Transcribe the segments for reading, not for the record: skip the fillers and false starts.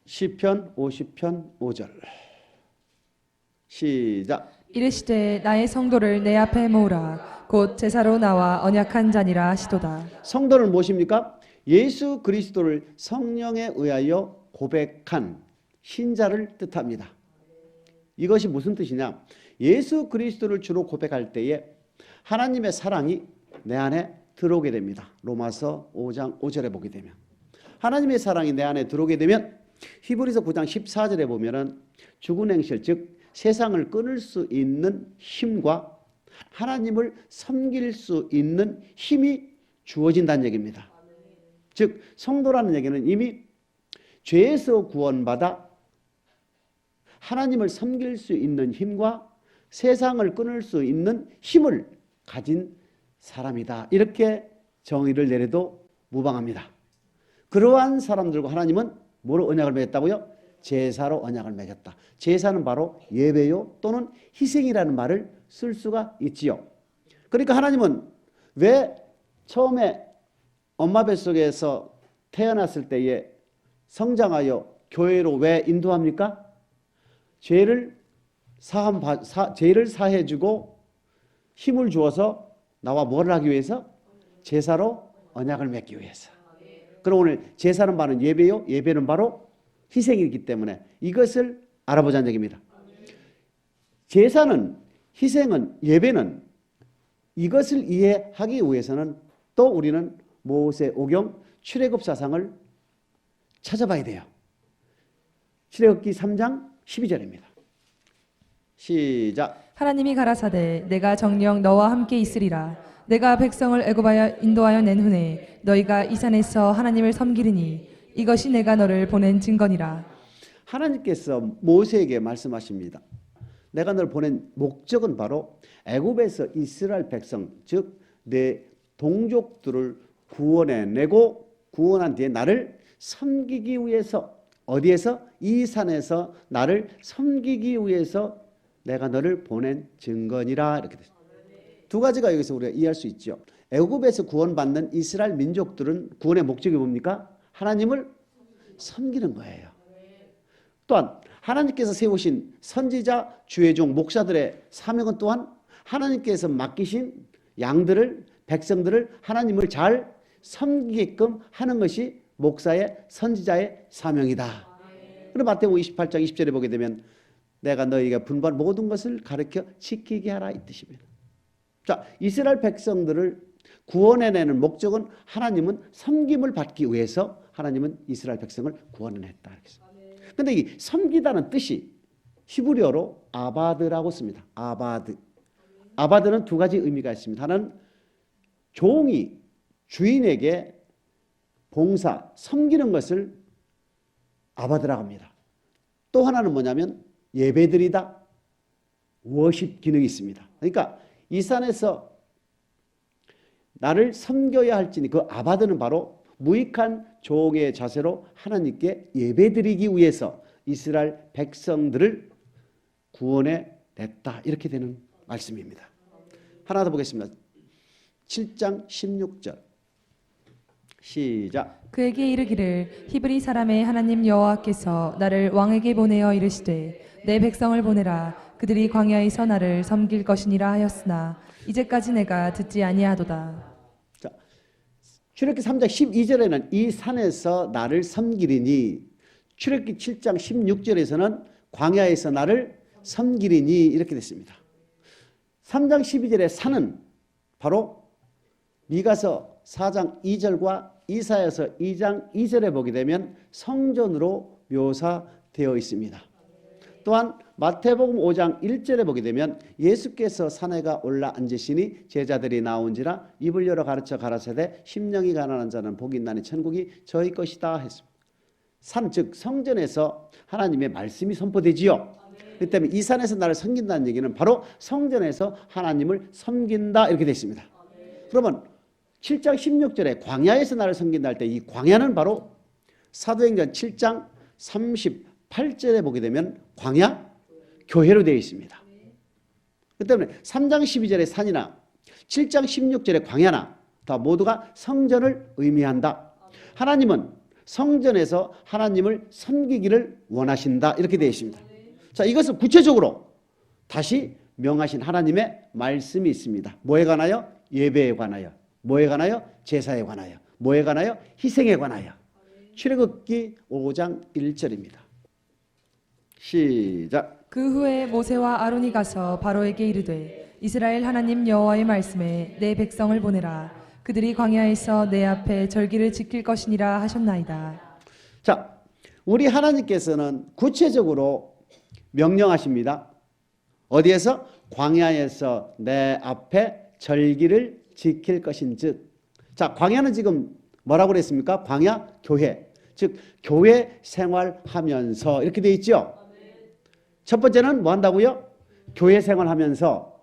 시편 50편 5절 시작. 이르시되 나의 성도를 내 앞에 모으라. 곧 제사로 나와 언약한 자니라 하시도다. 성도를 무엇입니까? 예수 그리스도를 성령에 의하여 고백한 신자를 뜻합니다. 이것이 무슨 뜻이냐? 예수 그리스도를 주로 고백할 때에 하나님의 사랑이 내 안에 들어오게 됩니다. 로마서 5장 5절에 보게 되면 하나님의 사랑이 내 안에 들어오게 되면 히브리서 9장 14절에 보면은 죽은 행실, 즉 세상을 끊을 수 있는 힘과 하나님을 섬길 수 있는 힘이 주어진다는 얘기입니다. 즉 성도라는 얘기는 이미 죄에서 구원받아 하나님을 섬길 수 있는 힘과 세상을 끊을 수 있는 힘을 가진 사람이다. 이렇게 정의를 내려도 무방합니다. 그러한 사람들과 하나님은 뭐로 언약을 맺었다고요? 제사로 언약을 맺었다. 제사는 바로 예배요 또는 희생이라는 말을 쓸 수가 있지요. 그러니까 하나님은 왜 처음에 엄마 뱃속에서 태어났을 때에 성장하여 교회로 왜 인도합니까? 죄를 사해주고 힘을 주어서 나와 뭘 하기 위해서? 제사로 언약을 맺기 위해서. 그럼 오늘 제사는 바로 예배요, 예배는 바로 희생이기 때문에 이것을 알아보자는 얘기입니다. 제사는, 희생은, 예배는 이것을 이해하기 위해서는 또 우리는 모세오경 출애굽 사상을 찾아봐야 돼요. 출애굽기 3장 12절입니다. 시작. 하나님이 가라사대 내가 정녕 너와 함께 있으리라. 내가 백성을 애굽하여 인도하여 낸 후에 너희가 이 산에서 하나님을 섬기리니 이것이 내가 너를 보낸 증거니라. 하나님께서 모세에게 말씀하십니다. 내가 너를 보낸 목적은 바로 애굽에서 이스라엘 백성, 즉 내 동족들을 구원해내고 구원한 뒤에 나를 섬기기 위해서, 어디에서? 이 산에서 나를 섬기기 위해서 내가 너를 보낸 증거니라. 이렇게 됐습니다. 두 가지가 여기서 우리가 이해할 수 있죠. 애굽에서 구원받는 이스라엘 민족들은 구원의 목적이 뭡니까? 하나님을 섬기는 거예요. 또한 하나님께서 세우신 선지자, 주의 종, 목사들의 사명은 또한 하나님께서 맡기신 양들을, 백성들을 하나님을 잘 섬기게끔 하는 것이 목사의, 선지자의 사명이다. 그리고 마태복음 28장 20절에 보게 되면 내가 너희에게 분부한 모든 것을 가르쳐 지키게 하라 이 뜻입니다. 자, 이스라엘 백성들을 구원해내는 목적은 하나님은 섬김을 받기 위해서 하나님은 이스라엘 백성을 구원해냈다. 그런데 이 섬기다는 뜻이 히브리어로 아바드라고 씁니다. 아바드. 아바드는 두 가지 의미가 있습니다. 하나는 종이 주인에게 봉사, 섬기는 것을 아바드라고 합니다. 또 하나는 뭐냐면 예배드리다, 워십 기능이 있습니다. 그러니까 이 산에서 나를 섬겨야 할지니 그 아바드는 바로 무익한 종의 자세로 하나님께 예배드리기 위해서 이스라엘 백성들을 구원해 냈다. 이렇게 되는 말씀입니다. 하나 더 보겠습니다. 7장 16절 시작. 그에게 이르기를 히브리 사람의 하나님 여호와께서 나를 왕에게 보내어 이르시되 내 백성을 보내라. 그들이 광야에서 나를 섬길 것이니라 하였으나 이제까지 내가 듣지 아니하도다. 자, 출애굽기 3장 12절에는 이 산에서 나를 섬기리니, 출애굽기 7장 16절에서는 광야에서 나를 섬기리니 이렇게 됐습니다. 3장 12절의 산은 바로 미가서 4장 2절과 이사야서 2장 2절에 보게 되면 성전으로 묘사되어 있습니다. 또한 마태복음 5장 1절에 보게 되면 예수께서 산에가 올라 앉으시니 제자들이 나온지라 입을 열어 가르쳐 가라사대 심령이 가난한 자는 복이 있나니 천국이 저희 것이다 했습니다. 산, 즉 성전에서 하나님의 말씀이 선포되지요. 그렇기 때문에 이 산에서 나를 섬긴다는 얘기는 바로 성전에서 하나님을 섬긴다 이렇게 되어 있습니다. 그러면 7장 16절에 광야에서 나를 섬긴다 할 때 이 광야는 바로 사도행전 7장 38절에 보게 되면 광야 교회로 되어 있습니다. 그렇기 때문에 3장 12절의 산이나 7장 16절의 광야나 다 모두가 성전을 의미한다. 하나님은 성전에서 하나님을 섬기기를 원하신다. 이렇게 되어 있습니다. 자, 이것을 구체적으로 다시 명하신 하나님의 말씀이 있습니다. 뭐에 관하여? 예배에 관하여. 뭐에 관하여? 제사에 관하여. 뭐에 관하여? 희생에 관하여. 출애굽기 5장 1절입니다. 시작. 그 후에 모세와 아론이 가서 바로에게 이르되 이스라엘 하나님 여호와의 말씀에 내 백성을 보내라. 그들이 광야에서 내 앞에 절기를 지킬 것이니라 하셨나이다. 자, 우리 하나님께서는 구체적으로 명령하십니다. 어디에서? 광야에서 내 앞에 절기를 지킬 것인즉. 자, 광야는 지금 뭐라고 그랬습니까? 광야 교회. 즉 교회 생활하면서 이렇게 돼 있죠. 첫 번째는 뭐 한다고요? 교회 생활하면서.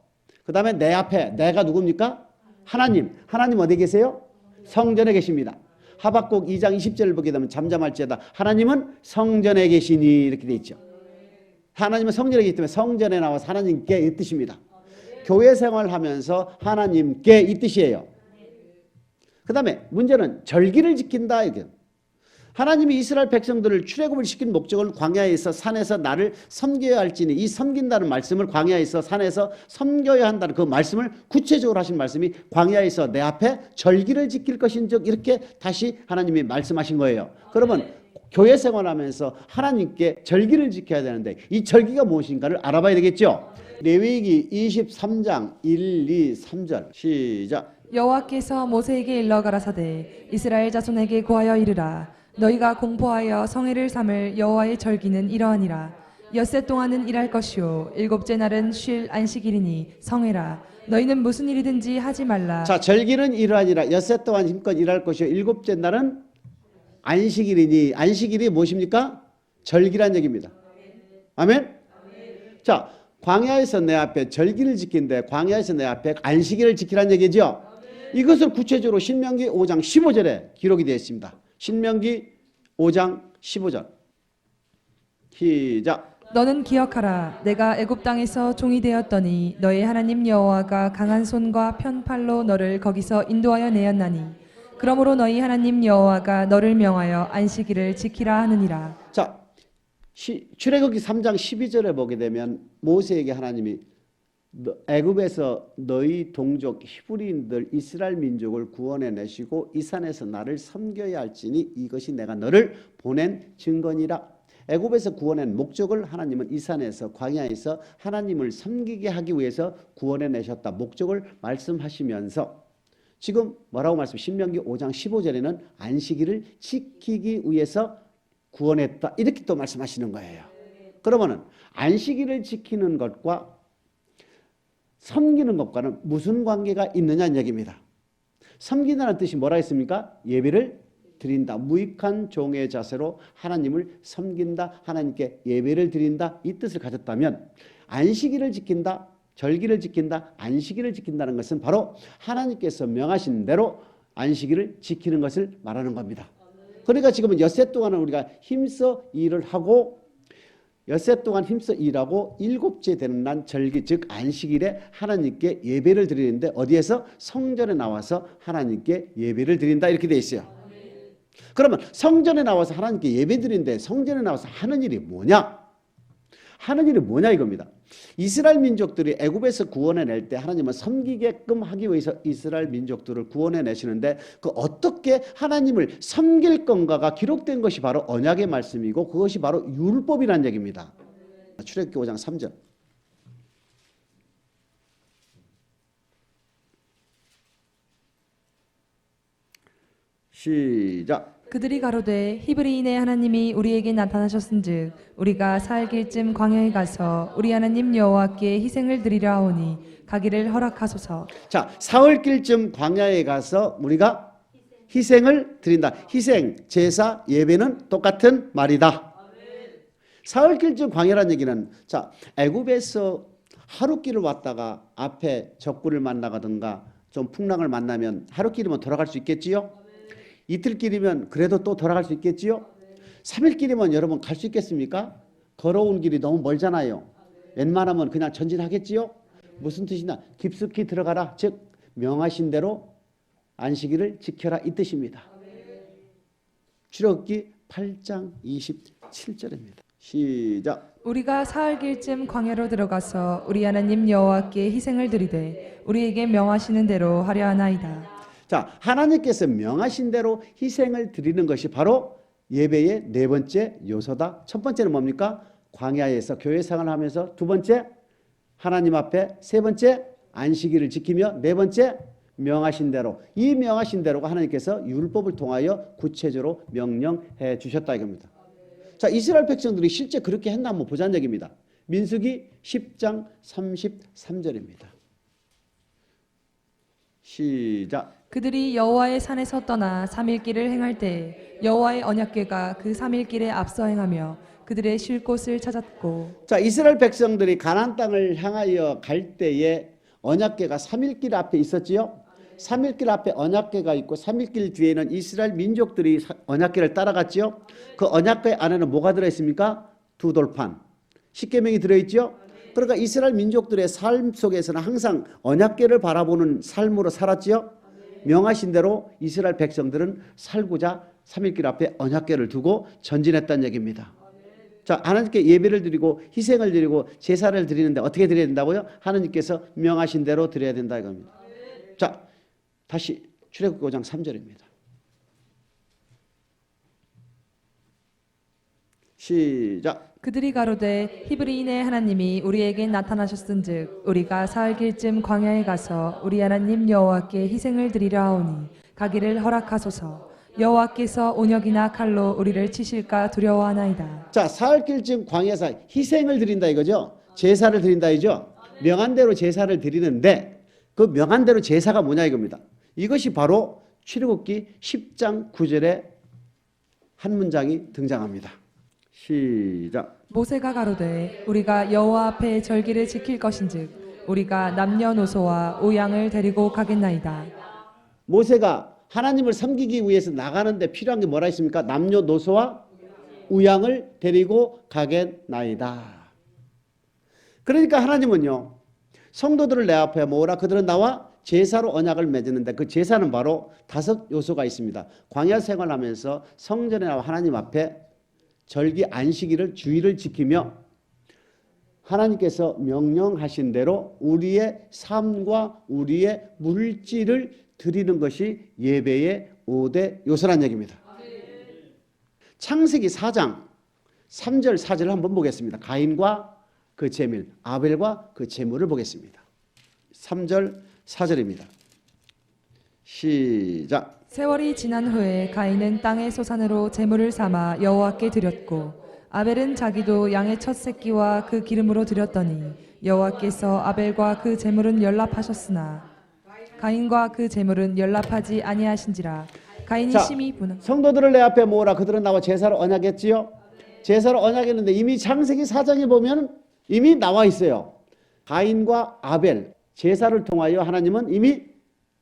그다음에 내 앞에, 내가 누굽니까? 하나님. 하나님 어디 계세요? 성전에 계십니다. 하박국 2장 20절을 보게 되면 잠잠할지어다 하나님은 성전에 계시니 이렇게 돼 있죠. 하나님은 성전에 계시기 때문에 성전에 나와서 하나님께 이 뜻입니다. 교회 생활하면서 하나님께 이 뜻이에요. 그 다음에 문제는 절기를 지킨다. 이게 하나님이 이스라엘 백성들을 출애굽을 시킨 목적은 광야에서 산에서 나를 섬겨야 할지니 이 섬긴다는 말씀을 광야에서 산에서 섬겨야 한다는 그 말씀을 구체적으로 하신 말씀이 광야에서 내 앞에 절기를 지킬 것인즉 이렇게 다시 하나님이 말씀하신 거예요. 그러면 교회 생활하면서 하나님께 절기를 지켜야 되는데 이 절기가 무엇인가를 알아봐야 되겠죠. 레위기 23장 1, 2, 3절 시작. 여호와께서 모세에게 일러 가라사대 이스라엘 자손에게 고하여 이르라. 너희가 공포하여 성회를 삼을 여호와의 절기는 이러하니라. 엿새 동안은 일할 것이요 일곱째 날은 쉴 안식일이니 성회라. 너희는 무슨 일이든지 하지 말라. 자, 절기는 이러하니라. 엿새 동안 힘껏 일할 것이요 일곱째 날은 안식일이니. 안식일이 무엇입니까? 절기란 얘기입니다. 아멘. 자, 광야에서 내 앞에 절기를 지킨데 광야에서 내 앞에 안식일을 지키란 얘기죠. 이것을 구체적으로 신명기 5장 15절에 기록이 되어 있습니다. 신명기 5장 15절 시작. 너는 기억하라. 내가 애굽 땅에서 종이 되었더니 너의 하나님 여호와가 강한 손과 편팔로 너를 거기서 인도하여 내었나니 그러므로 너희 하나님 여호와가 너를 명하여 안식일을 지키라 하느니라. 자, 출애굽기 3장 12절에 보게 되면 모세에게 하나님이 애굽에서 너희 동족 히브리인들 이스라엘 민족을 구원해 내시고 이 산에서 나를 섬겨야 할지니 이것이 내가 너를 보낸 증거니라. 애굽에서 구원한 목적을 하나님은 이 산에서 광야에서 하나님을 섬기게 하기 위해서 구원해 내셨다. 목적을 말씀하시면서 지금 뭐라고 말씀? 신명기 5장 15절에는 안식일을 지키기 위해서 구원했다. 이렇게 또 말씀하시는 거예요. 그러면은 안식일을 지키는 것과 섬기는 것과는 무슨 관계가 있느냐는 얘기입니다. 섬긴다는 뜻이 뭐라 했습니까? 예배를 드린다. 무익한 종의 자세로 하나님을 섬긴다. 하나님께 예배를 드린다. 이 뜻을 가졌다면 안식일을 지킨다. 절기를 지킨다. 안식일을 지킨다는 것은 바로 하나님께서 명하신 대로 안식일을 지키는 것을 말하는 겁니다. 그러니까 지금은 엿새 동안은 우리가 힘써 일을 하고 엿새 동안 힘써 일하고 일곱째 되는 날 절기 즉 안식일에 하나님께 예배를 드리는데 어디에서? 성전에 나와서 하나님께 예배를 드린다 이렇게 돼 있어요. 그러면 성전에 나와서 하나님께 예배 드리는데 성전에 나와서 하는 일이 뭐냐? 하는 일이 뭐냐 이겁니다. 이스라엘 민족들이 애굽에서 구원해낼 때 하나님은 섬기게끔 하기 위해서 이스라엘 민족들을 구원해내시는데 그 어떻게 하나님을 섬길 건가가 기록된 것이 바로 언약의 말씀이고 그것이 바로 율법이라는 얘기입니다. 출애굽기 5장 3절 시작. 그들이 가로되 히브리인의 하나님이 우리에게 나타나셨은즉 우리가 사흘길쯤 광야에 가서 우리 하나님 여호와께 희생을 드리려 하오니 가기를 허락하소서. 자, 사흘길쯤 광야에 가서 우리가 희생을 드린다. 희생, 제사, 예배는 똑같은 말이다. 사흘길쯤 광야라는 얘기는 자, 애굽에서 하루길을 왔다가 앞에 적군을 만나가든가 좀 풍랑을 만나면 하루길이면 돌아갈 수 있겠지요? 이틀길이면 그래도 또 돌아갈 수 있겠지요? 3일길이면 여러분 갈 수 있겠습니까? 걸어온 길이 너무 멀잖아요. 웬만하면 그냥 전진하겠지요? 무슨 뜻이냐? 깊숙이 들어가라. 즉 명하신 대로 안식일을 지켜라 이 뜻입니다. 출애굽기 8장 27절입니다. 시작. 우리가 사흘 길쯤 광야로 들어가서 우리 하나님 여호와께 희생을 드리되 우리에게 명하시는 대로 하려 하나이다. 자, 하나님께서 명하신 대로 희생을 드리는 것이 바로 예배의 네 번째 요소다. 첫 번째는 뭡니까? 광야에서 교회 생활을 하면서, 두 번째 하나님 앞에, 세 번째 안식일을 지키며, 네 번째 명하신 대로. 이 명하신 대로가 하나님께서 율법을 통하여 구체적으로 명령해 주셨다 이겁니다. 자, 이스라엘 백성들이 실제 그렇게 했나 한번 보자는 얘기입니다. 민수기 10장 33절입니다. 시작. 그들이 여호와의 산에서 떠나 3일 길을 행할 때 여호와의 언약궤가 그 3일 길에 앞서 행하며 그들의 쉴 곳을 찾았고. 자, 이스라엘 백성들이 가나안 땅을 향하여 갈 때에 언약궤가 3일 길 앞에 있었지요. 3일 길 앞에 언약궤가 있고 3일 길 뒤에는 이스라엘 민족들이 언약궤를 따라갔지요. 그 언약궤 안에는 뭐가 들어 있습니까? 두 돌판, 십계명이 들어 있죠. 그러니까 이스라엘 민족들의 삶 속에서는 항상 언약궤를 바라보는 삶으로 살았지요. 명하신 대로 이스라엘 백성들은 살고자 3일 길 앞에 언약궤를 두고 전진했다는 얘기입니다. 자, 하나님께 예배를 드리고 희생을 드리고 제사를 드리는데 어떻게 드려야 된다고요? 하나님께서 명하신 대로 드려야 된다 이겁니다. 자, 다시 출애굽기 5장 3절입니다. 시작. 그들이 가로되 히브리인의 하나님이 우리에게 나타나셨은즉 우리가 사흘 길쯤 광야에 가서 우리 하나님 여호와께 희생을 드리려 하오니 가기를 허락하소서. 여호와께서 온역이나 칼로 우리를 치실까 두려워하나이다. 자, 사흘 길쯤 광야에서 희생을 드린다 이거죠. 제사를 드린다 이죠. 명한 대로 제사를 드리는데 그 명한 대로 제사가 뭐냐 이겁니다. 이것이 바로 출애굽기 10장 9절에 한 문장이 등장합니다. 시작. 모세가 가로되 우리가 여호와 앞에 절기를 지킬 것인즉 우리가 남녀노소와 우양을 데리고 가겠나이다. 모세가 하나님을 섬기기 위해서 나가는데 필요한 게 뭐라 있습니까? 남녀노소와 우양을 데리고 가겠나이다. 그러니까 하나님은요, 성도들을 내 앞에 모으라. 그들은 나와 제사로 언약을 맺었는데 그 제사는 바로 5 요소가 있습니다. 광야 생활하면서 성전에 나와 하나님 앞에 절기 안식일을 주일을 지키며 하나님께서 명령하신 대로 우리의 삶과 우리의 물질을 드리는 것이 예배의 5대 요소란 얘기입니다. 창세기 4장 3절 4절을 한번 보겠습니다. 가인과 그 제물, 아벨과 그 제물을 보겠습니다. 3절 4절입니다. 시작. 세월이 지난 후에 가인은 땅의 소산으로 제물을 삼아 여호와께 드렸고 아벨은 자기도 양의 첫 새끼와 그 기름으로 드렸더니 여호와께서 아벨과 그 제물은 연락하셨으나 가인과 그 제물은 연락하지 아니하신지라. 가인이 자, 심히 분한. 성도들을 내 앞에 모으라. 그들은 나와 제사로 언약했지요. 제사로 언약했는데 이미 창세기 4장에 보면 이미 나와 있어요. 가인과 아벨 제사를 통하여 하나님은 이미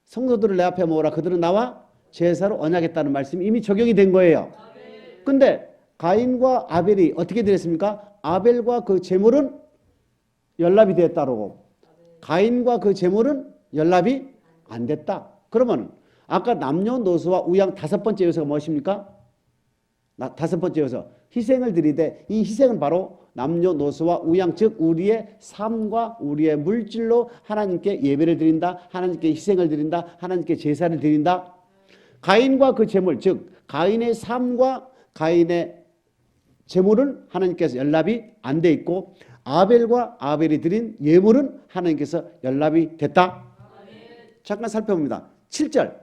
성도들을 내 앞에 모으라. 그들은 나와 제사로 언약했다는 말씀이 이미 적용이 된 거예요. 근데 가인과 아벨이 어떻게 드렸습니까? 아벨과 그 제물은 연락이 됐다고. 가인과 그 제물은 연락이 안 됐다. 그러면 아까 남녀노소와 우양 5번째 요소가 무엇입니까? 5번째 요소. 희생을 드리되 이 희생은 바로 남녀노소와 우양 즉 우리의 삶과 우리의 물질로 하나님께 예배를 드린다. 하나님께 희생을 드린다. 하나님께 제사를 드린다. 가인과 그 제물 즉 가인의 삶과 가인의 제물은 하나님께서 연락이 안 돼 있고 아벨과 아벨이 드린 예물은 하나님께서 연락이 됐다. 잠깐 살펴봅니다. 7절.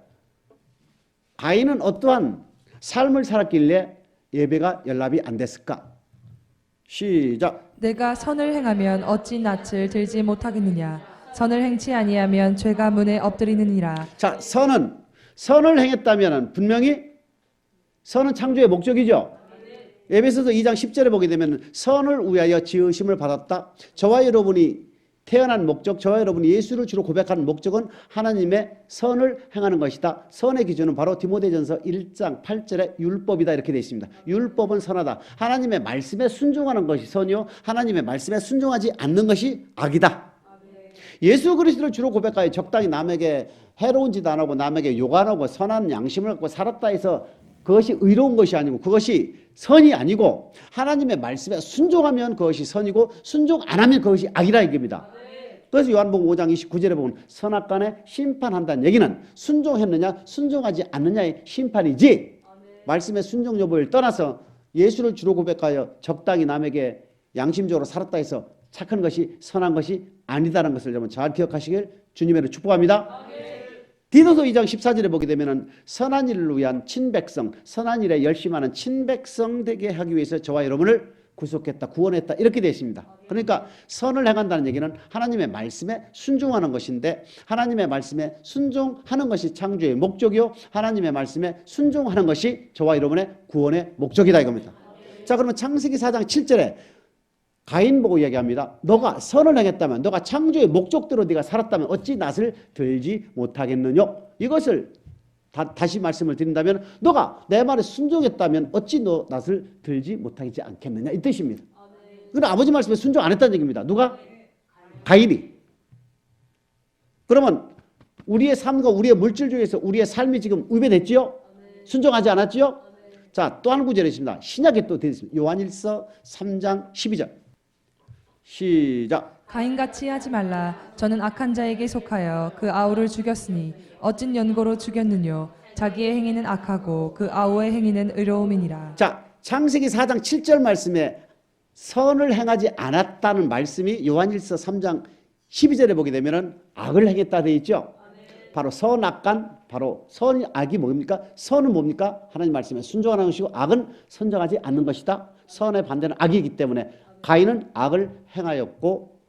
가인은 어떠한 삶을 살았길래 예배가 연락이 안 됐을까? 시작. 내가 선을 행하면 어찌 낯을 들지 못하겠느냐. 선을 행치 아니하면 죄가 문에 엎드리느니라. 자, 선을 행했다면 분명히 선은 창조의 목적이죠. 에베소서 2장 10절에 보게 되면 선을 위하여 지으심을 받았다. 저와 여러분이 태어난 목적, 저와 여러분이 예수를 주로 고백하는 목적은 하나님의 선을 행하는 것이다. 선의 기준은 바로 디모데전서 1장 8절에 율법이다 이렇게 되어 있습니다. 율법은 선하다. 하나님의 말씀에 순종하는 것이 선이요 하나님의 말씀에 순종하지 않는 것이 악이다. 예수 그리스도를 주로 고백하여 적당히 남에게 해로운 짓 안 하고 남에게 욕 안 하고 선한 양심을 갖고 살았다 해서 그것이 의로운 것이 아니고 그것이 선이 아니고 하나님의 말씀에 순종하면 그것이 선이고 순종 안 하면 그것이 악이라 얘기입니다. 그래서 요한복음 5장 29절에 보면 선악간에 심판한다는 얘기는 순종했느냐 순종하지 않느냐의 심판이지 말씀의 순종 여부를 떠나서 예수를 주로 고백하여 적당히 남에게 양심적으로 살았다 해서 착한 것이 선한 것이 아니다라는 것을 여러분 잘 기억하시길 주님의 축복합니다. 디도서 2장 14절에 보게 되면 선한 일을 위한 친백성, 선한 일에 열심하는 친백성 되게 하기 위해서 저와 여러분을 구속했다, 구원했다 이렇게 되어 있습니다. 그러니까 선을 행한다는 얘기는 하나님의 말씀에 순종하는 것인데 하나님의 말씀에 순종하는 것이 창조의 목적이요 하나님의 말씀에 순종하는 것이 저와 여러분의 구원의 목적이다 이겁니다. 자, 그러면 창세기 4장 7절에 가인 보고 얘기합니다. 너가 선을 행했다면 너가 창조의 목적대로 네가 살았다면 어찌 낫을 들지 못하겠느냐. 이것을 다시 말씀을 드린다면 너가 내 말에 순종했다면 어찌 너 낫을 들지 못하지 않겠느냐 이 뜻입니다. 그런데 아버지 말씀에 순종 안 했다는 얘기입니다. 누가? 가인이. 그러면 우리의 삶과 우리의 물질 중에서 우리의 삶이 지금 위배됐지요? 순종하지 않았지요? 자, 또 한 구절이 있습니다. 신약에 또 되어 있습니다. 요한일서 3장 12절 시작. 가인같이 하지 말라. 저는 악한 자에게 속하여 그 아우를 죽였으니 어찐 연고로 죽였느뇨. 자기의 행위는 악하고 그 아우의 행위는 의로움이니라. 자, 창세기 4장 7절 말씀에 선을 행하지 않았다는 말씀이 요한일서 3장 12절에 보게 되면은 악을 행했다 되어 있죠. 바로 선악간, 바로 선 악이 뭡니까? 선은 뭡니까? 하나님 말씀에 순종하는 것이고 악은 선정하지 않는 것이다. 선의 반대는 악이기 때문에 가인은 악을 행하였고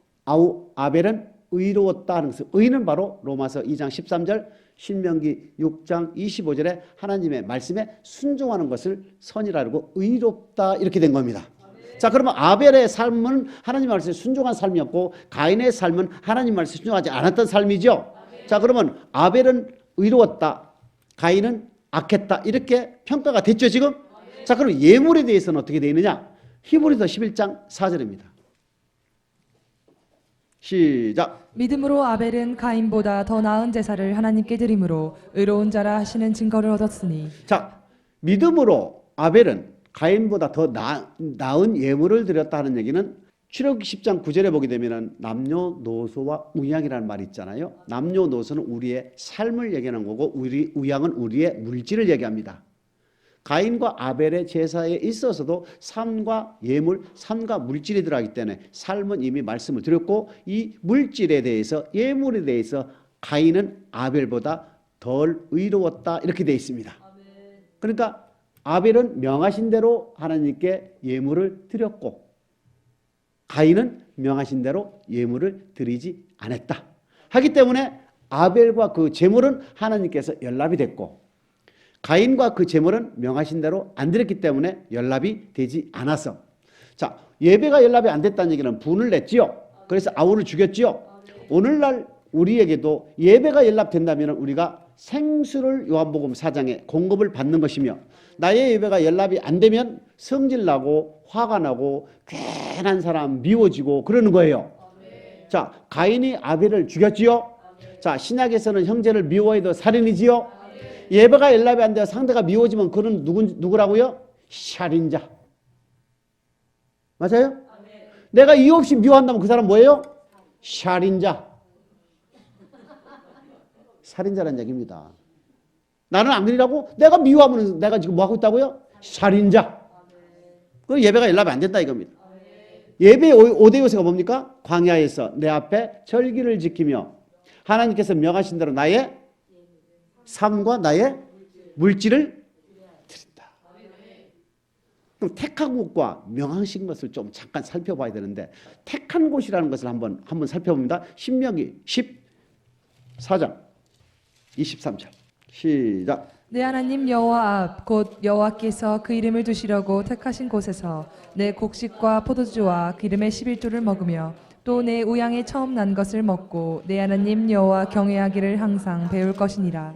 아벨은 의로웠다 하는 것은 의는 바로 로마서 2장 13절 신명기 6장 25절에 하나님의 말씀에 순종하는 것을 선이라고 의롭다 이렇게 된 겁니다. 자, 그러면 아벨의 삶은 하나님 말씀에 순종한 삶이었고 가인의 삶은 하나님 말씀에 순종하지 않았던 삶이죠. 자, 그러면 아벨은 의로웠다, 가인은 악했다 이렇게 평가가 됐죠 지금. 자, 그럼 예물에 대해서는 어떻게 되어 있느냐? 히브리서 11장 4절입니다. 시작. 믿음으로 아벨은 가인보다 더 나은 제사를 하나님께 드림으로 의로운 자라 하시는 증거를 얻었으니. 자, 믿음으로 아벨은 가인보다 더 나은 예물을 드렸다는 얘기는 출애굽기 10장 9절에 보게 되면 남녀노소와 우양이라는 말이 있잖아요. 남녀노소는 우리의 삶을 얘기하는 거고 우양은 우리의 물질을 얘기합니다. 가인과 아벨의 제사에 있어서도 삶과 예물, 삶과 물질이 들어가기 때문에 삶은 이미 말씀을 드렸고 이 물질에 대해서 예물에 대해서 가인은 아벨보다 덜 의로웠다 이렇게 되어 있습니다. 그러니까 아벨은 명하신 대로 하나님께 예물을 드렸고 가인은 명하신 대로 예물을 드리지 않았다 하기 때문에 아벨과 그 제물은 하나님께서 연락이 됐고 가인과 그 제물은 명하신 대로 안 드렸기 때문에 연락이 되지 않아서 자, 예배가 연락이 안 됐다는 얘기는 분을 냈지요. 그래서 아우를 죽였지요. 오늘날 우리에게도 예배가 연락된다면 우리가 생수를 요한복음 4장에 공급을 받는 것이며 나의 예배가 연락이 안 되면 성질나고 화가 나고 괜한 사람 미워지고 그러는 거예요. 자, 가인이 아벨을 죽였지요. 자, 신약에서는 형제를 미워해도 살인이지요. 예배가 연락이 안 돼서 상대가 미워지면 그는 누구라고요? 살인자. 맞아요? 내가 이유 없이 미워한다면 그 사람 뭐예요? 살인자. 살인자라는 얘기입니다. 나는 안 그리라고? 내가 미워하면 내가 지금 뭐 하고 있다고요? 살인자. 그 예배가 연락이 안 된다 이겁니다. 예배의 5대 요소가 뭡니까? 광야에서 내 앞에 절기를 지키며 하나님께서 명하신 대로 나의 삶과 나의 물질을 드린다. 그럼 택한 곳과 명하신 것을 좀 잠깐 살펴봐야 되는데 택한 곳이라는 것을 한번 살펴봅니다. 신명기 14장 23절 시작. 내 하나님 여호와 앞 곧 여호와께서 그 이름을 두시려고 택하신 곳에서 내 곡식과 포도주와 기름의 11조를 먹으며 또 내 우양에 처음 난 것을 먹고 내 하나님 여호와 경외하기를 항상 배울 것이니라.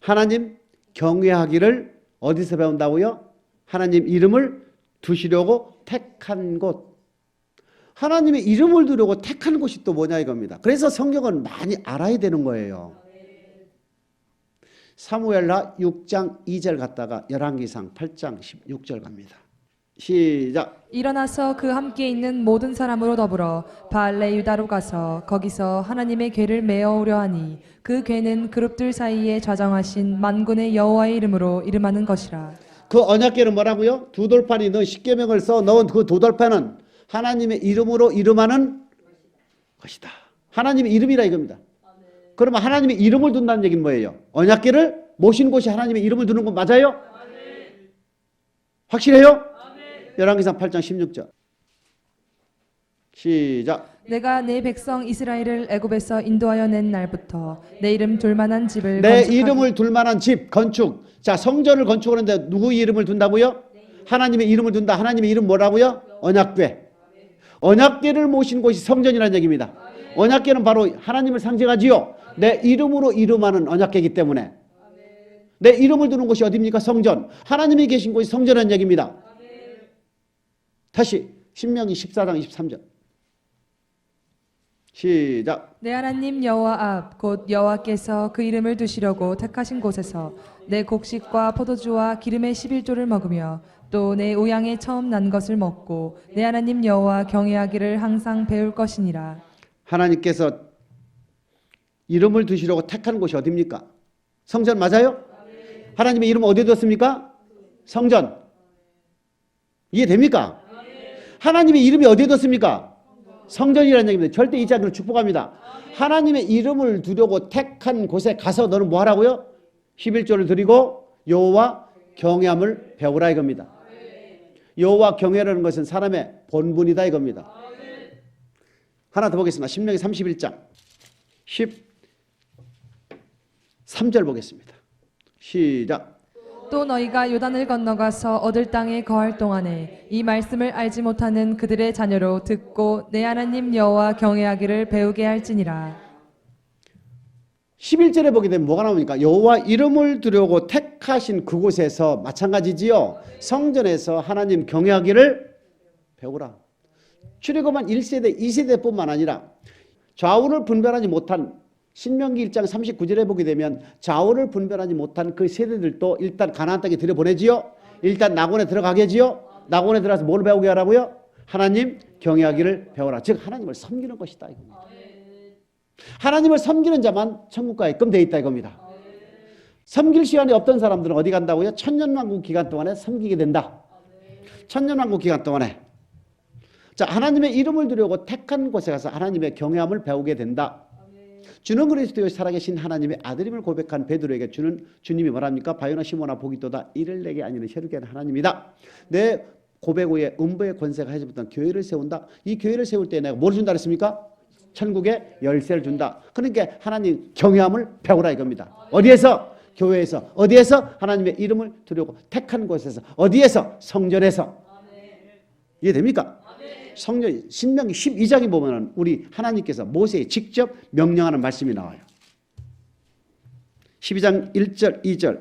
하나님 경외하기를 어디서 배운다고요? 하나님 이름을 두시려고 택한 곳. 하나님의 이름을 두려고 택한 곳이 또 뭐냐 이겁니다. 그래서 성경은 많이 알아야 되는 거예요. 사무엘하 6장 2절 갔다가 열왕기상 8장 16절 갑니다. 시작. 일어나서 그 함께 있는 모든 사람으로 더불어 바알레 유다로 가서 거기서 하나님의 궤를 메어오려 하니 그 궤는 그룹들 사이에 좌정하신 만군의 여호와의 이름으로 이름하는 것이라. 그 언약궤는 뭐라고요? 두 돌판이 넣은 십계명을 써 넣은 그 두 돌판은 하나님의 이름으로 이름하는 것이다. 하나님의 이름이라 이겁니다. 그러면 하나님의 이름을 둔다는 얘기는 뭐예요? 언약궤를 모신 곳이 하나님의 이름을 두는 건 맞아요? 확실해요? 열왕기상 8장 16절. 시작. 내가 내 백성 이스라엘을 애굽에서 인도하여 낸 날부터 내 이름 둘 만한 집을 내 건축하기- 이름을 둘 만한 집 건축. 자, 성전을 건축하는데 누구 이름을 둔다고요? 하나님의 이름을 둔다. 하나님의 이름 뭐라고요? 언약궤. 언약궤를 모신 곳이 성전이라는 얘기입니다. 언약궤는 바로 하나님을 상징하지요. 내 이름으로 이름하는 언약궤이기 때문에 내 이름을 두는 곳이 어디입니까? 성전. 하나님이 계신 곳이 성전이라는 얘기입니다. 다시 신명기 14장 23절. 시작. 내 하나님 여호와 앞 곧 여호와께서 그 이름을 두시려고 택하신 곳에서 내 곡식과 포도주와 기름의 11조를 먹으며 또 내 우양에 처음 난 것을 먹고 내 하나님 여호와 경외하기를 항상 배울 것이니라. 하나님께서 이름을 두시려고 택한 곳이 어디입니까? 성전 맞아요? 하나님의 이름 어디에 뒀습니까? 성전. 이해됩니까? 하나님의 이름이 어디에 뒀습니까? 성전이라는 얘기입니다. 절대 잊지 않기를 축복합니다. 하나님의 이름을 두려고 택한 곳에 가서 너는 뭐 하라고요? 11조를 드리고 여호와 경외함을 배우라 이겁니다. 여호와 경외라는 것은 사람의 본분이다 이겁니다. 하나 더 보겠습니다. 신명기 31장 13절 보겠습니다. 시작. 또 너희가 요단을 건너가서 얻을 땅에 거할 동안에 이 말씀을 알지 못하는 그들의 자녀로 듣고 내 하나님 여호와 경외하기를 배우게 할지니라. 11절에 보게 되면 뭐가 나옵니까? 여호와 이름을 두려고 택하신 그곳에서 마찬가지지요. 성전에서 하나님 경외하기를 배우라. 출애굽한 1세대, 2세대뿐만 아니라 좌우를 분별하지 못한 신명기 1장 39절에 보게 되면 좌우를 분별하지 못한 그 세대들도 일단 가나안 땅에 들여보내지요. 일단 낙원에 들어가게지요. 낙원에 들어가서 뭘 배우게 하라고요? 하나님 경외하기를 배워라. 즉 하나님을 섬기는 것이다 이겁니다. 하나님을 섬기는 자만 천국가에 입금되어 있다 이겁니다. 섬길 시간이 없던 사람들은 어디 간다고요? 천년왕국 기간 동안에 섬기게 된다. 천년왕국 기간 동안에. 자, 하나님의 이름을 두려고 택한 곳에 가서 하나님의 경외함을 배우게 된다. 주는 그리스도의 살아계신 하나님의 아들임을 고백한 베드로에게 주는 주님이 뭐랍니까? 바요나 시모나 보기도다 이를 내게 아니는 혈육의 하나님이다. 내 고백 후에 음부의 권세가 해집었던 교회를 세운다. 이 교회를 세울 때 내가 뭘 준다 그랬습니까? 천국의 열쇠를 준다. 그러니까 하나님 경외함을 배우라 이겁니다. 어디에서? 교회에서. 어디에서? 하나님의 이름을 두려고 택한 곳에서. 어디에서? 성전에서. 이해됩니까? 성전 신명기 12장에 보면 우리 하나님께서 모세에 직접 명령하는 말씀이 나와요. 12장 1절, 2절,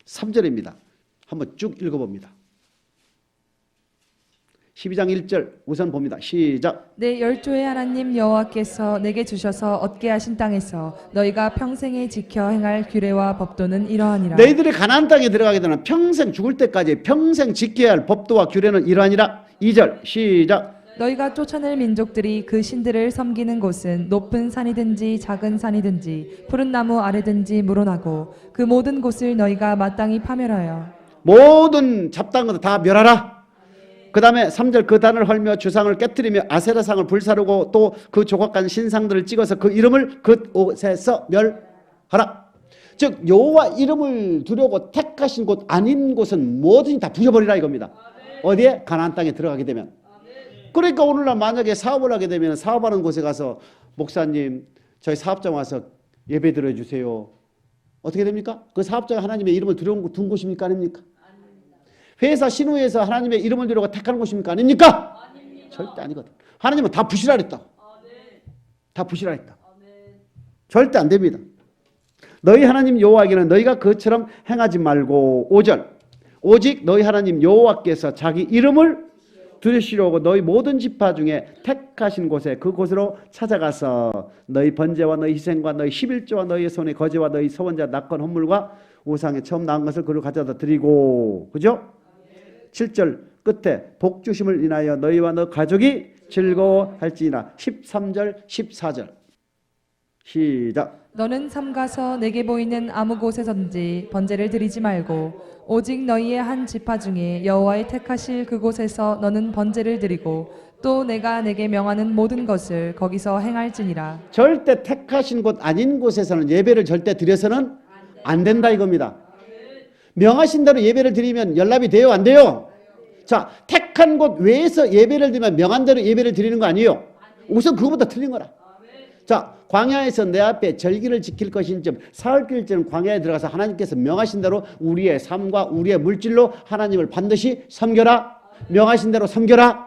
3절입니다. 한번 쭉 읽어봅니다. 12장 1절 우선 봅니다. 시작. 내 열조의 하나님 여호와께서 내게 주셔서 얻게 하신 땅에서 너희가 평생에 지켜 행할 규례와 법도는 이러하니라. 너희들이 가나안 땅에 들어가게 되면 평생 죽을 때까지 평생 지켜야 할 법도와 규례는 이러하니라. 2절 시작. 너희가 쫓아낼 민족들이 그 신들을 섬기는 곳은 높은 산이든지 작은 산이든지 푸른 나무 아래든지 물어나고 그 모든 곳을 너희가 마땅히 파멸하여 모든 잡다한 것도 다 멸하라. 그 다음에 3절 그 단을 헐며 주상을 깨뜨리며 아세라상을 불사르고 또 그 조각간 신상들을 찍어서 그 이름을 그 곳에서 멸하라. 즉 여호와 이름을 두려고 택하신 곳 아닌 곳은 뭐든지 다 부셔버리라 이겁니다. 어디에? 가나안 땅에 들어가게 되면. 그러니까 오늘날 만약에 사업을 하게 되면 사업하는 곳에 가서 목사님 저희 사업장 와서 예배 드려주세요. 어떻게 됩니까? 그 사업장에 하나님의 이름을 둔 곳입니까? 아닙니까? 회사 신우에서 하나님의 이름을 두려고 택하는 곳입니까? 아닙니까? 절대 아니거든. 하나님은 다 부시라 그랬다. 다 부시라 했다. 절대 안 됩니다. 너희 하나님 여호와에게는 너희가 그처럼 행하지 말고 5절 오직 너희 하나님 여호와께서 자기 이름을 드리시려고 너희 모든 지파 중에 택하신 곳에 그곳으로 찾아가서 너희 번제와 너희 희생과 너희 11조와 너희 손의 거제와 너희 서원자 낙건 헌물과 우상에 처음 나온 것을 그로 가져다 드리고. 그죠? 7절 끝에 복 주심을 인하여 너희와 너 가족이 즐거워할지니라. 13절 14절 시작. 너는 삼가서 내게 보이는 아무 곳에선지 번제를 드리지 말고 오직 너희의 한 지파 중에 여호와의 택하실 그곳에서 너는 번제를 드리고 또 내가 내게 명하는 모든 것을 거기서 행할지니라. 절대 택하신 곳 아닌 곳에서는 예배를 절대 드려서는 안 된다 이겁니다. 명하신 대로 예배를 드리면 연락이 돼요, 안 돼요? 자, 택한 곳 외에서 예배를 드리면 명한 대로 예배를 드리는 거 아니에요? 우선 그거보다 틀린 거라. 자, 광야에서 내 앞에 절기를 지킬 것인즉 사흘 길째는 광야에 들어가서 하나님께서 명하신 대로 우리의 삶과 우리의 물질로 하나님을 반드시 섬겨라. 명하신 대로 섬겨라.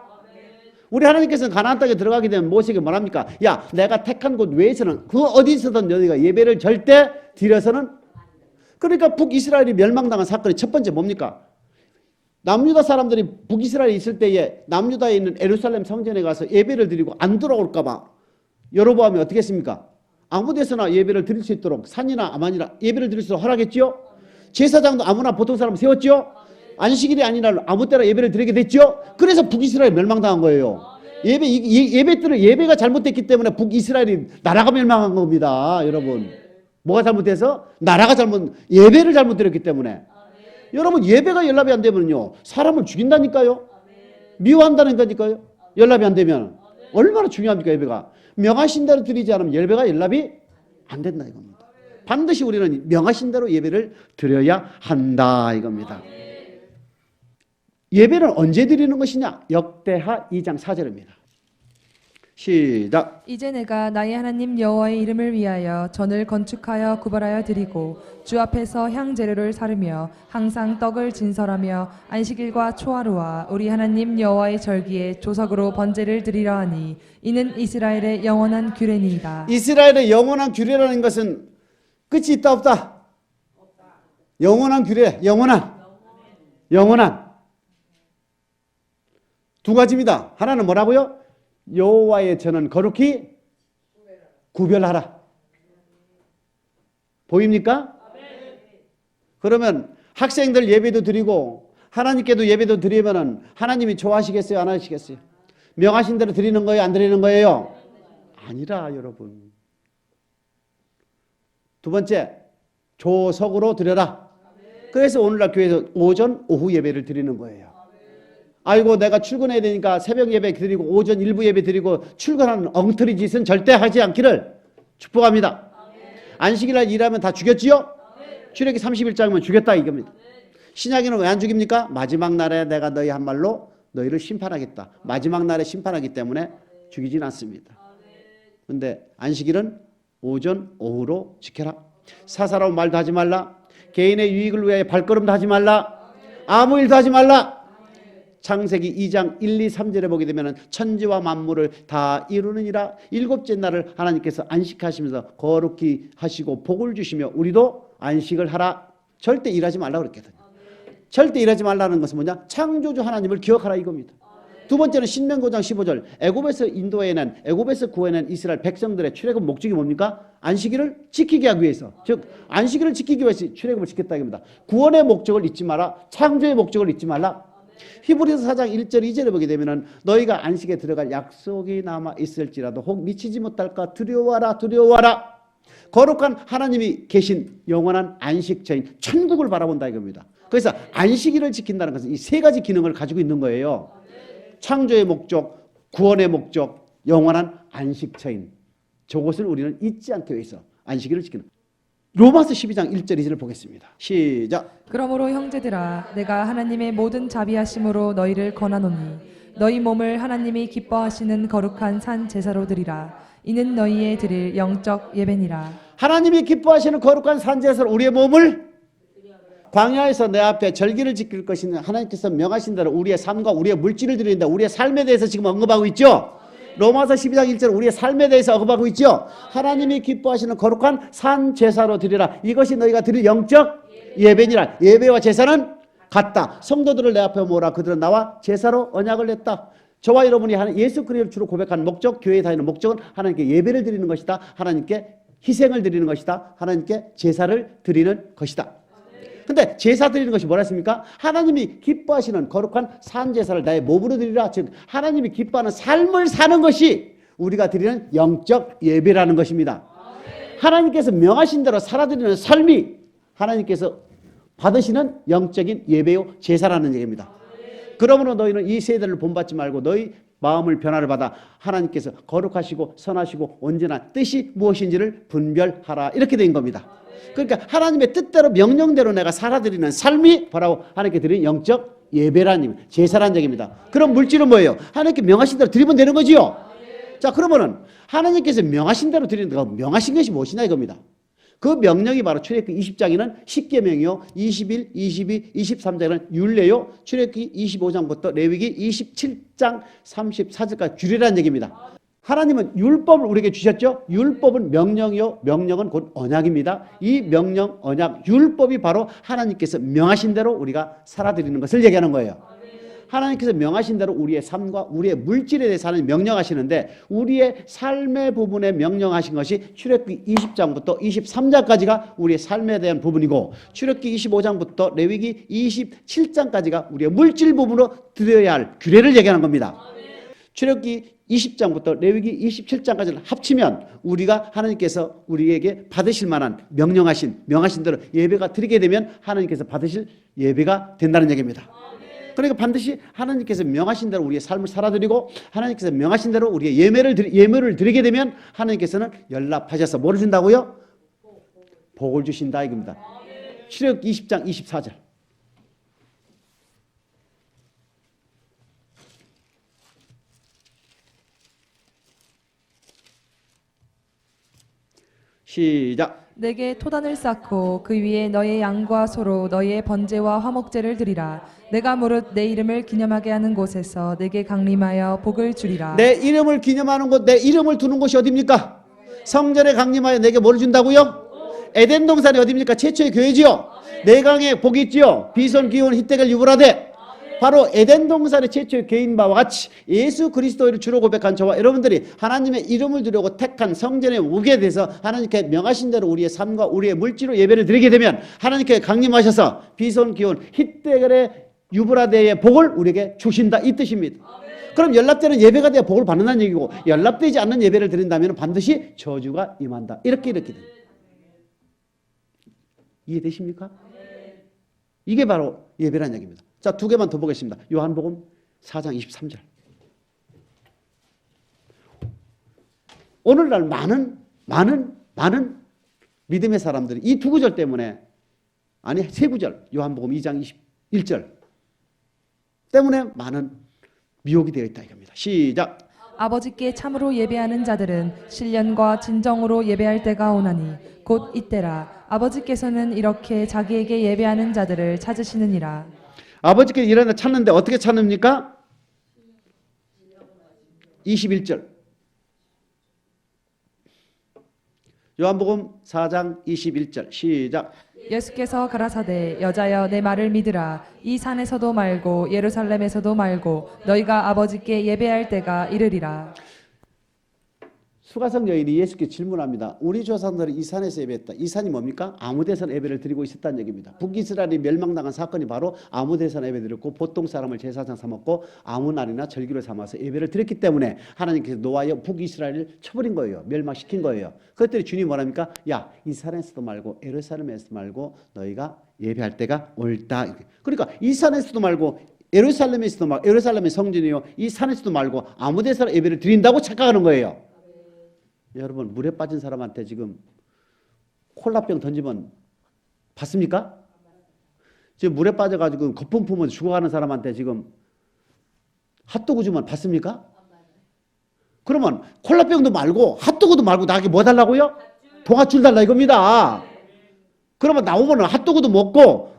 우리 하나님께서는 가나안 땅에 들어가게 되면 모세에게 뭐랍니까? 야, 내가 택한 곳 외에서는 그 어디서든 너희가 예배를 절대 드려서는. 그러니까 북이스라엘이 멸망당한 사건이 첫 번째 뭡니까? 남유다 사람들이 북이스라엘에 있을 때에 남유다에 있는 예루살렘 성전에 가서 예배를 드리고 안 돌아올까 봐 여로보암이 어떻게 했습니까? 아무 데서나 예배를 드릴 수 있도록 산이나 아만이나 예배를 드릴 수 있도록 허락했죠. 제사장도 아무나 보통 사람 세웠죠. 안식일이 아니라 아무 때나 예배를 드리게 됐죠. 그래서 북이스라엘이 멸망당한 거예요. 예배가 잘못됐기 때문에 북이스라엘이 나라가 멸망한 겁니다. 여러분, 뭐가 잘못돼서? 예배를 잘못 드렸기 때문에. 여러분, 예배가 연락이 안 되면요 사람을 죽인다니까요. 미워한다는 거니까요. 연락이 안 되면 얼마나 중요합니까? 예배가 명하신 대로 드리지 않으면 예배가 연락이 안 된다 이겁니다. 반드시 우리는 명하신 대로 예배를 드려야 한다 이겁니다. 예배는 언제 드리는 것이냐? 역대하 2장 4절입니다. 시작. 이제 내가 나의 하나님 여호와의 이름을 위하여 전을 건축하여 구별하여 드리고 주 앞에서 향제료를 사르며 항상 떡을 진설하며 안식일과 초하루와 우리 하나님 여호와의 절기에 조석으로 번제를 드리려 하니 이는 이스라엘의 영원한 규례니이다. 이스라엘의 영원한 규례라는 것은 끝이 있다 없다? 영원한 규례, 영원한 두 가지입니다. 하나는 뭐라고요? 여호와의 전은 거룩히 구별하라. 보입니까? 그러면 학생들 예배도 드리고 하나님께도 예배도 드리면은 하나님이 좋아하시겠어요? 안 하시겠어요? 명하신 대로 드리는 거예요? 안 드리는 거예요? 아니라 여러분. 두 번째, 조석으로 드려라. 그래서 오늘날 교회에서 오전, 오후 예배를 드리는 거예요. 아이고 내가 출근해야 되니까 새벽 예배 드리고 오전 일부 예배 드리고 출근하는 엉터리 짓은 절대 하지 않기를 축복합니다. 안식일날 일하면 다 죽였지요? 출애기 31장이면 죽였다 이겁니다. 신약에는 왜 안 죽입니까? 마지막 날에 내가 너희 한 말로 너희를 심판하겠다. 마지막 날에 심판하기 때문에 죽이진 않습니다. 그런데 안식일은 오전 오후로 지켜라. 사사로운 말도 하지 말라. 개인의 유익을 위하여 발걸음도 하지 말라. 아무 일도 하지 말라. 창세기 2장 1, 2, 3절에 보게 되면 천지와 만물을 다 이루느니라. 일곱째 날을 하나님께서 안식하시면서 거룩히 하시고 복을 주시며 우리도 안식을 하라. 절대 일하지 말라고 그랬거든요. 절대 일하지 말라는 것은 뭐냐? 창조주 하나님을 기억하라 이겁니다. 두 번째는 신명기 5장 15절 애굽에서 인도해낸 애굽에서 구해낸 이스라엘 백성들의 출애굽 목적이 뭡니까? 안식일을 지키게 하기 위해서. 즉 안식일을 지키기 위해서 출애굽을 지켰다 이겁니다. 구원의 목적을 잊지 마라. 창조의 목적을 잊지 말라. 히브리서 4장 1절 2절에 보게 되면은 너희가 안식에 들어갈 약속이 남아 있을지라도 혹 미치지 못할까 두려워하라. 거룩한 하나님이 계신 영원한 안식처인 천국을 바라본다 이겁니다. 그래서 안식일을 지킨다는 것은 이 세 가지 기능을 가지고 있는 거예요. 창조의 목적, 구원의 목적, 영원한 안식처인 저것을 우리는 잊지 않기 위해서 안식일을 지키는 로마서 12장 1절 2절을 보겠습니다. 시작. 그러므로 형제들아 내가 하나님의 모든 자비하심으로 너희를 권하노니 너희 몸을 하나님이 기뻐하시는 거룩한 산 제사로 드리라. 이는 너희의 드릴 영적 예배니라. 하나님이 기뻐하시는 거룩한 산 제사로 우리의 몸을 광야에서 내 앞에 절기를 지킬 것이는 하나님께서 명하신 대로 우리의 삶과 우리의 물질을 드린다. 우리의 삶에 대해서 지금 언급하고 있죠. 로마서 12장 1절 우리의 삶에 대해서 언급하고 있죠. 하나님이 기뻐하시는 거룩한 산 제사로 드리라. 이것이 너희가 드릴 영적 예배니라. 예배와 제사는 갔다. 성도들을 내 앞에 모으라. 그들은 나와 제사로 언약을 냈다. 저와 여러분이 하는 예수 그리스도를 주로 고백하는 목적, 교회에 다니는 목적은 하나님께 예배를 드리는 것이다. 하나님께 희생을 드리는 것이다. 하나님께 제사를 드리는 것이다. 근데 제사 드리는 것이 뭐라 했습니까? 하나님이 기뻐하시는 거룩한 산제사를 나의 몸으로 드리라. 즉 하나님이 기뻐하는 삶을 사는 것이 우리가 드리는 영적 예배라는 것입니다. 하나님께서 명하신 대로 살아드리는 삶이 하나님께서 받으시는 영적인 예배요 제사라는 얘기입니다. 그러므로 너희는 이 세대를 본받지 말고 너희 마음을 변화를 받아 하나님께서 거룩하시고 선하시고 온전한 뜻이 무엇인지를 분별하라. 이렇게 된 겁니다. 그러니까 하나님의 뜻대로 명령대로 내가 살아드리는 삶이 바로 하나님께 드리는 영적 예배라는 제사라는 얘기입니다. 그럼 물질은 뭐예요? 하나님께 명하신 대로 드리면 되는 거지요. 자, 그러면은 하나님께서 명하신 대로 드리는 거, 명하신 것이 무엇이냐 이겁니다. 그 명령이 바로 출애굽기 20장에는 10계명이요, 21, 22, 23장에는 율례요, 출애굽기 25장부터 레위기 27장 34절까지 규례라는 얘기입니다. 하나님은 율법을 우리에게 주셨죠. 율법은 명령이요, 명령은 곧 언약입니다. 이 명령, 언약, 율법이 바로 하나님께서 명하신 대로 우리가 살아드리는 것을 얘기하는 거예요. 하나님께서 명하신 대로 우리의 삶과 우리의 물질에 대해서 하나님 명령하시는데 우리의 삶의 부분에 명령하신 것이 출애굽기 20장부터 23장까지가 우리의 삶에 대한 부분이고 출애굽기 25장부터 레위기 27장까지가 우리의 물질 부분으로 드려야 할 규례를 얘기하는 겁니다. 출애굽기 20장부터 레위기 27장까지를 합치면 우리가 하나님께서 우리에게 받으실 만한 명하신 대로 예배가 드리게 되면 하나님께서 받으실 예배가 된다는 얘기입니다. 그러니까 반드시 하나님께서 명하신 대로 우리의 삶을 살아드리고 하나님께서 명하신 대로 우리의 예물을 드리게 되면 하나님께서는 연락하셔서 뭐를 준다고요? 복을 주신다 이겁니다. 출애굽기 20장 24절. 시작. 내게 토단을 쌓고 그 위에 너의 양과 소로 너의 번제와 화목제를 드리라. 내가 무릇 내 이름을 기념하게 하는 곳에서 내게 강림하여 복을 주리라. 내 이름을 기념하는 곳, 내 이름을 두는 곳이 어디입니까? 성전에 강림하여 내게 뭐를 준다고요? 에덴 동산이 어디입니까? 최초의 교회지요. 내강에 복이 있지요. 비손 기온 히데겔 유브라데. 바로 에덴 동산의 최초의 교회인 바와 같이 예수 그리스도를 주로 고백한 저와 여러분들이 하나님의 이름을 두려고 택한 성전에 오게 돼서 하나님께 명하신 대로 우리의 삶과 우리의 물질로 예배를 드리게 되면 하나님께 강림하셔서 비손 기온 히데겔의 유브라데의 복을 우리에게 주신다 이 뜻입니다. 그럼 연락되는 예배가 돼야 복을 받는다는 얘기고 연락되지 않는 예배를 드린다면 반드시 저주가 임한다. 이렇게 됩니다. 이해되십니까? 이게 바로 예배라는 얘기입니다. 자, 두 개만 더 보겠습니다. 요한복음 4장 23절. 오늘날 많은 믿음의 사람들이 이 두 구절 때문에 아니 세 구절 요한복음 2장 21절 때문에 많은 미혹이 되어 있다 이겁니다. 시작. 아버지께 참으로 예배하는 자들은 신령과 진정으로 예배할 때가 오나니 곧 이때라. 아버지께서는 이렇게 자기에게 예배하는 자들을 찾으시느니라. 아버지께 일어나 찾는데 어떻게 찾습니까? 21절. 요한복음 4장 21절 시작. 예수께서 가라사대 여자여 내 말을 믿으라. 이 산에서도 말고 예루살렘에서도 말고 너희가 아버지께 예배할 때가 이르리라. 수가성 여인이 예수께 질문합니다. 우리 조상들은 이 산에서 예배했다. 이 산이 뭡니까? 아무데서나 예배를 드리고 있었다는 얘기입니다. 북이스라엘이 멸망당한 사건이 바로 아무데서나 예배 드렸고 보통 사람을 제사장 삼았고 아무 날이나 절기를 삼아서 예배를 드렸기 때문에 하나님께서 노아여 북이스라엘을 쳐버린 거예요. 멸망시킨 거예요. 그랬더니 주님이 뭐랍니까? 야, 이 산에서도 말고 예루살렘에서도 말고 너희가 예배할 때가 옳다. 그러니까 이 산에서도 말고 예루살렘에서도 말고 예루살렘의 성전이요. 이 산에서도 말고 아무데서나 예배를 드린다고 착각하는 거예요. 여러분 물에 빠진 사람한테 지금 콜라병 던지면 받습니까? 지금 물에 빠져가지고 거품 품으면서 죽어가는 사람한테 지금 핫도그 주면 받습니까? 그러면 콜라병도 말고 핫도그도 말고 나에게 뭐 달라고요? 동아줄 달라 이겁니다. 그러면 나오면 핫도그도 먹고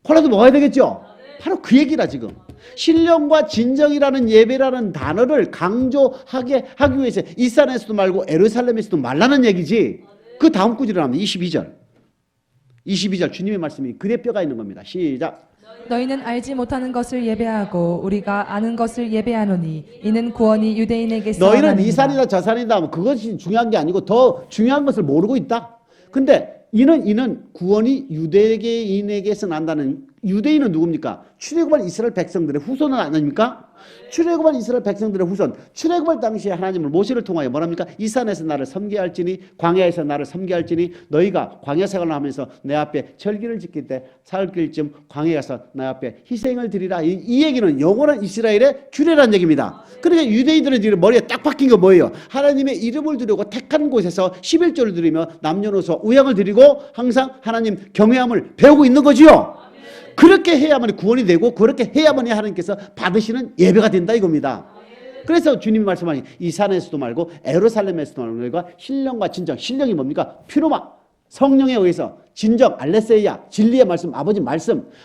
콜라도 먹어야 되겠죠? 바로 그 얘기라 지금. 신령과 진정이라는 예배라는 단어를 강조하게 하기 위해서 이 산에서도 말고 예루살렘에서도 말라는 얘기지. 그 다음 구절을 하면 22절 주님의 말씀이 그대 뼈가 있는 겁니다. 시작. 너희는 알지 못하는 것을 예배하고 우리가 아는 것을 예배하노니 이는 구원이 유대인에게서 너희는 이 나느니라. 산이다 저 산이다 하면 그것이 중요한 게 아니고 더 중요한 것을 모르고 있다. 근데 이는 구원이 유대인에게서 난다는, 유대인은 누굽니까? 출애굽한 이스라엘 백성들의 후손은 아닙니까? 출애굽한 이스라엘 백성들의 후손, 출애굽할 당시에 하나님을 모세를 통하여 뭐랍니까? 이 산에서 나를 섬기게 할지니 광야에서 나를 섬기게 할지니 너희가 광야 생활을 하면서 내 앞에 절기를 지킬 때 살길쯤 광야에 가서 내 앞에 희생을 드리라. 이 얘기는 영원한 이스라엘의 규례라는 얘기입니다. 그러니까 유대인들은 지금 머리에 딱 박힌 거 뭐예요? 하나님의 이름을 두려고 택한 곳에서 11조를 드리며 남녀노소 우양을 드리고 항상 하나님 경외함을 배우고 있는 거지요. 그렇게 해야만 구원이 되고 그렇게 해야만 하나님께서 받으시는 예배가 된다 이겁니다. 그래서 주님이 말씀하신 이 산에서도 말고 에루살렘에서도 말고 너희가 신령과 진정, 신령이 뭡니까? 퓨노마, 성령에 의해서 진정, 알레세이아, 진리의 말씀,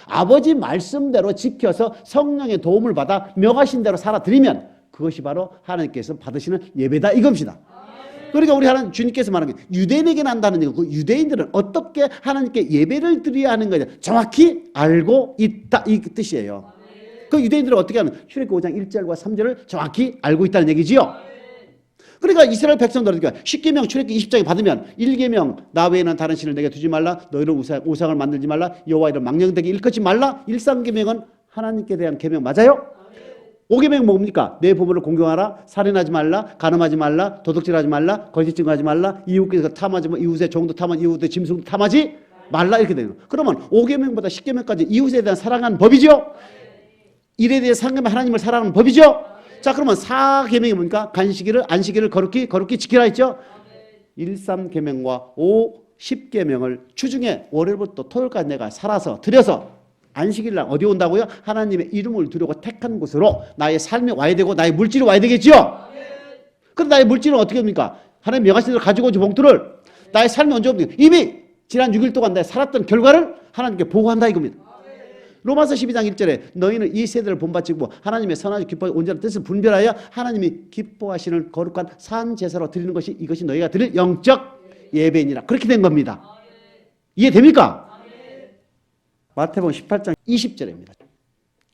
아버지 말씀대로 지켜서 성령의 도움을 받아 명하신 대로 살아드리면 그것이 바로 하나님께서 받으시는 예배다 이겁니다. 그러니까 우리 하나님 주님께서 말하는 게 유대인에게 난다는 얘기고 그 유대인들은 어떻게 하나님께 예배를 드려야 하는 거냐 정확히 알고 있다 이 뜻이에요. 그 유대인들은 어떻게 하는 출애굽 5장 1절과 3절을 정확히 알고 있다는 얘기지요. 그러니까 이스라엘 백성들은 십계명 출애굽기 20장에 받으면 1계명 나 외에는 다른 신을 내게 두지 말라, 너희를 우상을 만들지 말라, 여호와 이름 망령되게 일컫지 말라. 1~3계명은 하나님께 대한 계명 맞아요? 5계명 뭡니까? 내 부모를 공경하라, 살인하지 말라, 간음하지 말라, 도둑질하지 말라, 거짓 증거하지 말라, 이웃께서 탐하지 마, 이웃의 종도 탐하지, 이웃의 짐승도 탐하지 말라 이렇게 되는 거예요. 그러면 5계명보다 10계명까지 이웃에 대한 사랑하는 법이죠. 일에 대해 상하면 하나님을 사랑하는 법이죠. 자 그러면 4계명이 뭡니까? 안식일을 거룩히 지키라 했죠. 1~3계명과 10계명을 주중에 월요일부터 토요일까지 내가 살아서 드려서 안식일날 어디 온다고요? 하나님의 이름을 두려고 택한 곳으로 나의 삶이 와야 되고 나의 물질이 와야 되겠죠. 그럼 나의 물질은 어떻게 됩니까? 하나님 명하신 대로 가지고 오지 봉투를 나의 삶이 언제 옵니까? 이미 지난 6일 동안 내가 살았던 결과를 하나님께 보고한다 이겁니다. 로마서 12장 1절에 너희는 이 세대를 본받치고 하나님의 선하고 기뻐하고 온전한 뜻을 분별하여 하나님이 기뻐하시는 거룩한 산 제사로 드리는 것이 이것이 너희가 드릴 영적 예배니라. 그렇게 된 겁니다. 이해됩니까? 마태복음 18장 20절입니다.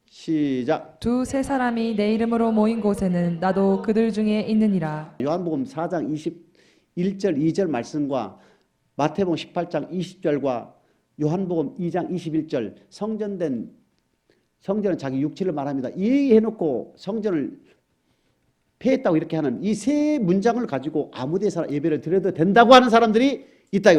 시작. 두세 사람이 내 이름으로 모인 곳에는 나도 그들 중에 있느니라. 요한복음 4장 21절 2절 말씀과 마태복음 18장 20절과 요한복음 2장 21절 성전은 자기 육체를 말합니다. 이해놓고 성전을 폐했다고 이렇게 하는 이 세 문장을 가지고 아무 데서나 예배를 드려도 된다고 하는 사람들이 있다.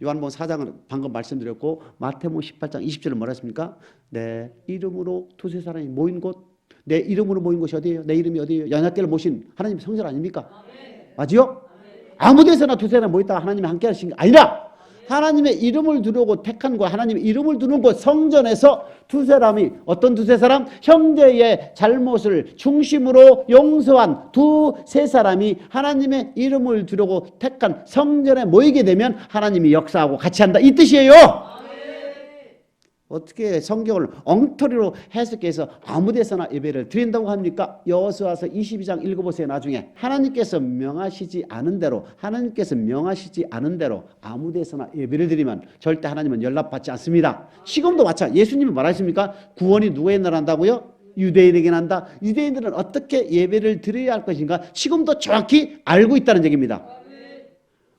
요한복음 4장은 방금 말씀드렸고 마태복음 18장 20절은 뭐라 했습니까? 내 이름으로 두세 사람이 모인 곳, 내 이름으로 모인 곳이 어디예요? 내 이름이 어디예요? 연합교회를 모신 하나님 성전 아닙니까? 맞지요? 아무 데서나 두세 사람 모였다가 하나님이 함께 하신 게 아니라 하나님의 이름을 두려고 택한 곳, 하나님의 이름을 두는 곳 성전에서 두세 사람이 어떤 두세 사람? 형제의 잘못을 중심으로 용서한 두세 사람이 하나님의 이름을 두려고 택한 성전에 모이게 되면 하나님이 역사하고 같이 한다 이 뜻이에요. 어떻게 성경을 엉터리로 해석해서 아무 데서나 예배를 드린다고 합니까? 여호수아서 22장 읽어보세요. 나중에 하나님께서 명하시지 않은 대로 아무 데서나 예배를 드리면 절대 하나님은 연락받지 않습니다. 지금도 마찬가지. 예수님이 말하십니까? 구원이 누구에 난다고요? 유대인에게 난다. 유대인들은 어떻게 예배를 드려야 할 것인가 지금도 정확히 알고 있다는 얘기입니다.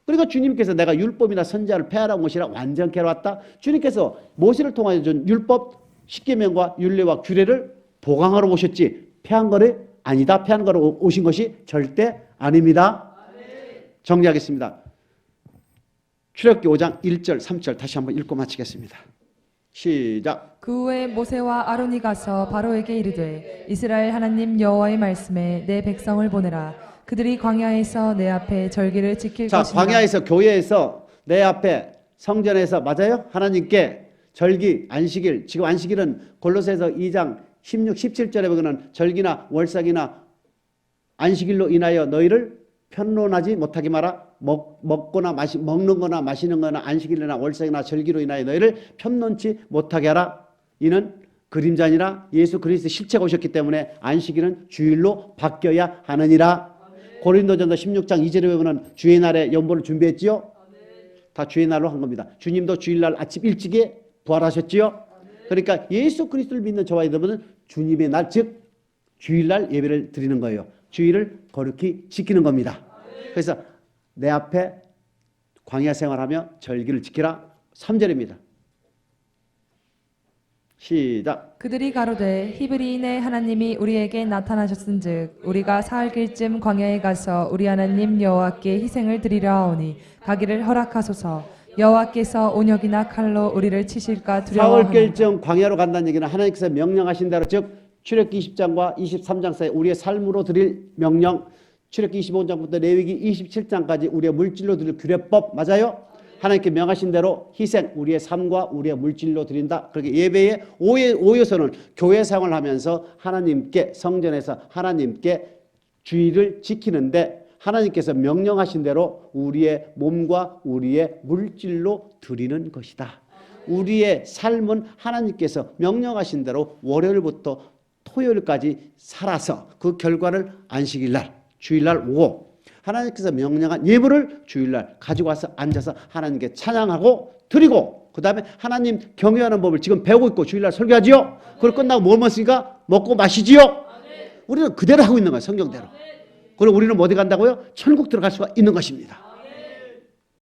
그러니까 주님께서 내가 율법이나 선지자를 폐하라는 것이라 완전케 왔다. 주님께서 모세를 통하여 준 율법, 십계명과 율례와 규례를 보강하러 오셨지 폐한 거를 아니다. 폐한 거로 오신 것이 절대 아닙니다. 정리하겠습니다. 출애굽기 5장 1절 3절 다시 한번 읽고 마치겠습니다. 시작. 그 후에 모세와 아론이 가서 바로에게 이르되 이스라엘 하나님 여호와의 말씀에 내 백성을 보내라. 그들이 광야에서 내 앞에 절기를 지킬 것이니라. 광야에서 교회에서 내 앞에 성전에서 맞아요? 하나님께 절기, 안식일. 지금 안식일은 골로새서 2장 16, 17절에 보면 절기나 월삭이나 안식일로 인하여 너희를 편론하지 못하게 마라. 먹는 거나 마시는 거나 안식일이나 월삭이나 절기로 인하여 너희를 편론치 못하게 하라. 이는 그림자 아니라 예수 그리스도의 실체가 오셨기 때문에 안식일은 주일로 바뀌어야 하느니라. 고린도전서 16장 2절에 보면 주의 날에 연보를 준비했지요. 다 주의 날로 한 겁니다. 주님도 주일날 아침 일찍에 부활하셨지요. 그러니까 예수 그리스도를 믿는 저와 여러분은 주님의 날, 즉 주일날 예배를 드리는 거예요. 주일을 거룩히 지키는 겁니다. 그래서 내 앞에 광야 생활하며 절기를 지키라. 3절입니다. 시작. 그들이 가로되 히브리인의 하나님이 우리에게 나타나셨은즉 우리가 사흘 길쯤 광야에 가서 우리 하나님 여호와께 희생을 드리려 하오니 가기를 허락하소서. 여호와께서 온역이나 칼로 우리를 치실까 사흘 두려워하노라. 길쯤 광야로 간다는 얘기는 하나님께서 명령하신 대로, 즉 출애굽기 20장과 23장 사이 우리의 삶으로 드릴 명령, 출애굽기 25장부터 레위기 27장까지 우리의 물질로 드릴 규례법, 맞아요? 하나님께 명하신 대로 희생, 우리의 삶과 우리의 물질로 드린다. 그렇게 예배의 5요소는 교회 생활을 하면서 하나님께, 성전에서 하나님께 주의를 지키는데 하나님께서 명령하신 대로 우리의 몸과 우리의 물질로 드리는 것이다. 우리의 삶은 하나님께서 명령하신 대로 월요일부터 토요일까지 살아서 그 결과를 안식일날, 주일날 오고 하나님께서 명령한 예물을 주일날 가지고 와서 앉아서 하나님께 찬양하고 드리고, 그 다음에 하나님 경외하는 법을 지금 배우고 있고 주일날 설교하지요. 그걸 끝나고 뭘 먹습니까? 먹고 마시지요. 우리는 그대로 하고 있는 거예요. 성경대로. 그리고 우리는 어디 간다고요? 천국 들어갈 수가 있는 것입니다.